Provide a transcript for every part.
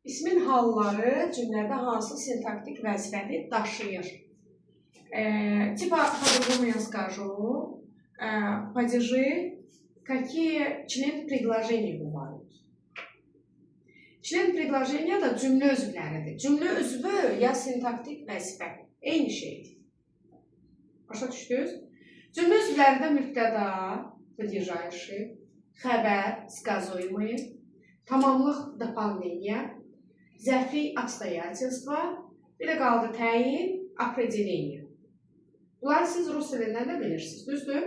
İsmin halları cümlədə hansı sintaktik vəzifəni daşıyır? Типа по-другому я скажу. Падежи, какие член предложений бывают? Член предложения da cümlə üzvləridir. Cümlə üzvü ya sintaktik vəzifə. Eyni şeydir. Başa düşdünüz? Cümlə üzvlərində mübtəda, падежайший, xəbər, сказуемые, tamamlıq дополнение, zərfi обстоятельства, bir də qaldı təyin, определение. Bunları siz rus dilindən də bilirsiniz, düzdür?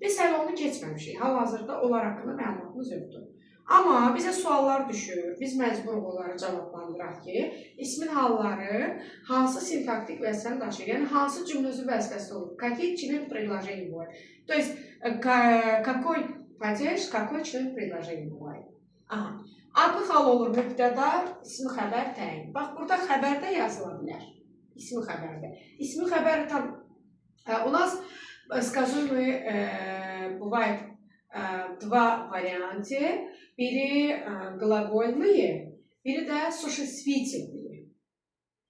Biz hələ onu keçməmişik. Hal-hazırda onlar haqqında məlumatımız yoxdur. Amma bizə suallar düşür, biz məcbur onları cavablandıraq ki, ismin halları hansı sintaktik vəzifəni daşıyır, yəni hansı cümlə üzvü vəzifəsi olur, какие член предложений бывает. То есть, какой падеж, какой член предложений бывает. Aha. Adlı hal olur mübtəda, ismi xəbər təyin. Bax, burada xəbərdə yazıla bilər. İsmi xəbərdə. İsmi xəbər tam... У нас, скажем, бывает два варианта. Biri глагольные, biri də существительные.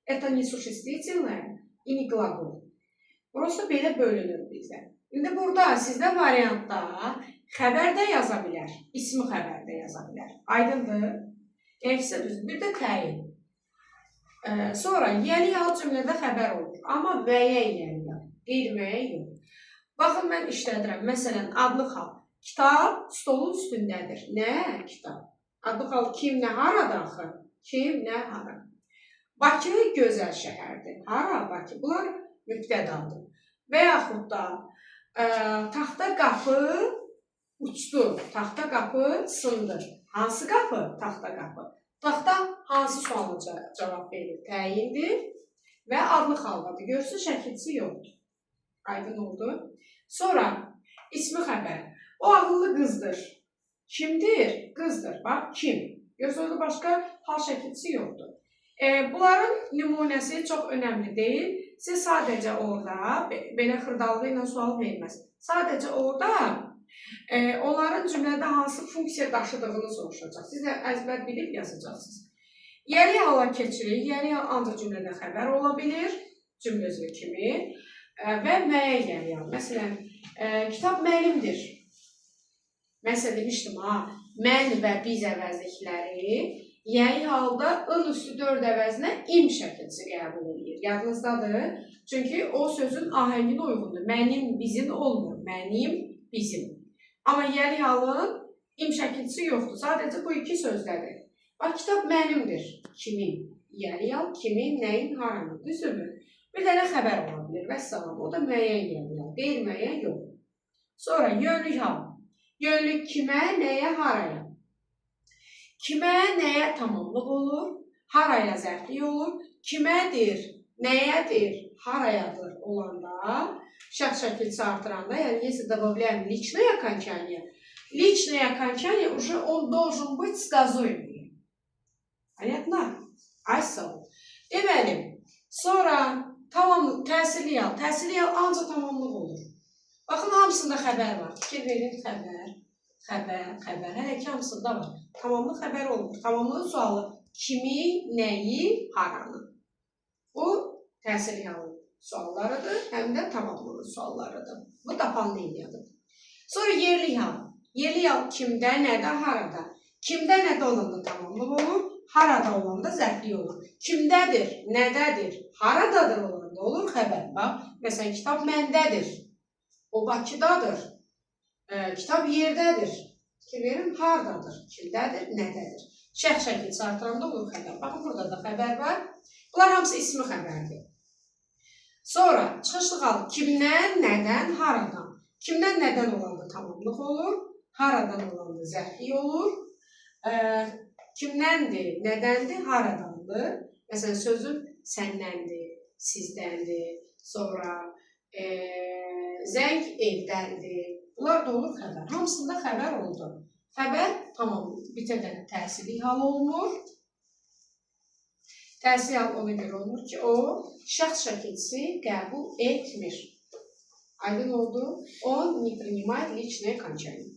Это не существительное и не глагол. Просто belə bölünür bizə. İndi burada sizdə variantda xəbər də yaza bilər, ismi xəbər də yaza bilər. Aydındır? İkisi düzdür. Bir də təyin. Sonra yeni hal cümlədə xəbər olur. Amma müəyyən yeni hal. Qeyri-müəyyən yox. Baxın, mən işlədirəm. Məsələn, adlı hal. Kitab stolun üstündədir. Nə? Kitab. Adlı hal kim, nə, harada axı? Kim, nə, hara? Bakı gözəl şəhərdir. Hara? Bakı. Bunlar mübtədadır. Və yaxud da taxta qapı uçdu. Taxta qapı sındı. Hansı qapı? Taxta qapı. Taxta hansı sualına cavab verir? Təyindir və adlı xaldadır. Görürsünüz, şəkilçisi yoxdur. Aydın oldu. Sonra ismi xəbər. O ağıllı qızdır. Kimdir? Qızdır. Bax, kim? Görürsünüz, başqa hal şəkilçisi yoxdur. Bunların nümunəsi çox önəmli deyil. Siz sadəcə orada, belə xırdalığı ilə sual verməz. Sadəcə orada onların cümlədə hansı funksiya daşıdığını soruşacaq. Siz də əzbər bilib yazacaqsınız. Yeri hala keçirik. Yeri hal ancaq cümlədə xəbər ola bilir, cümlə üzvü kimi və müəyyən yeri hal. Məsələn, kitab mənimdir. Məsələn, demişdim, mən və biz əvəzlikləri yeni halda ın üstü 4 əvəzinə im şəkilçisi qəbul edir. Yadınızdadır. Çünki o sözün ahənginə uyğundur. Mənim, bizim olmur. Mənim, bizim. Amma yeni halın im şəkilçisi yoxdur. Sadəcə bu iki sözdədir. Bax, kitab mənimdir. Kimin? Yeni hal, kimin, nəyin, haranın. Düzdürmü? Bir dənə xəbər ola bilir. Vəssalam. O da müəyyən yeni hal. Qeyri-müəyyən yox. Sonra yönlük hal. Yönlük kimə, nəyə, haraya? Kimə, nəyə tamamlıq olur, haraya zərflik olur, kimədir, nəyədir, harayadır olanda, şəxs şəkilçisi artıranda, yəni если добавляем личное окончание, личное окончание уже он должен быть сказуемый. Понятно? Aysa. Deməli, sonra tamamlıq, təsirli hal. Təsirli hal ancaq tamamlıq olur. Baxın, hamısında xəbər var. Fikir verin, xəbər. Xəbər. Hələ ki, hamısında var. Tamamlıq xəbər olmur. Tamamlıq sualı kimi, nəyi, haranı. Bu təsirli halın suallarıdır, həm də tamamlıq suallarıdır. Bu doполнениyadır. Sonra yerli hal. Yerli hal kimdə, nədə, harada. Kimdə, nədə olanda tamamlıq olur, harada olanda zərflik olur. Kimdədir, nədədir, haradadır olanda olur xəbər. Bax, məsələn, kitab məndədir. O Bakıdadır. Kitab yerdədir. Fikir verin, haradadır, kimdədir, nədədir. Şəxs şəkilçisi artıranda olur xəbər. Baxın, burada da xəbər var. Bunlar hamısı ismi xəbərdir. Sonra, çıxışlıq hal. Kimdən, nədən, haradan. Kimdən, nədən olanda tamamlıq olur. Haradan olanda zərflik olur. Kimdəndir, nədəndir, haradandır. Məsələn, sözün səndəndir, sizdəndir. Sonra, zəng evdəndir. Bunlar da olur xəbər. Hamısında xəbər oldu. Xəbər tamam bitədən təsirli hal olunur. Təsirli hal ona görə olunur ki, o şəxs şəkilçisi qəbul etmir. Aydın oldu. On не принимает личное окончание.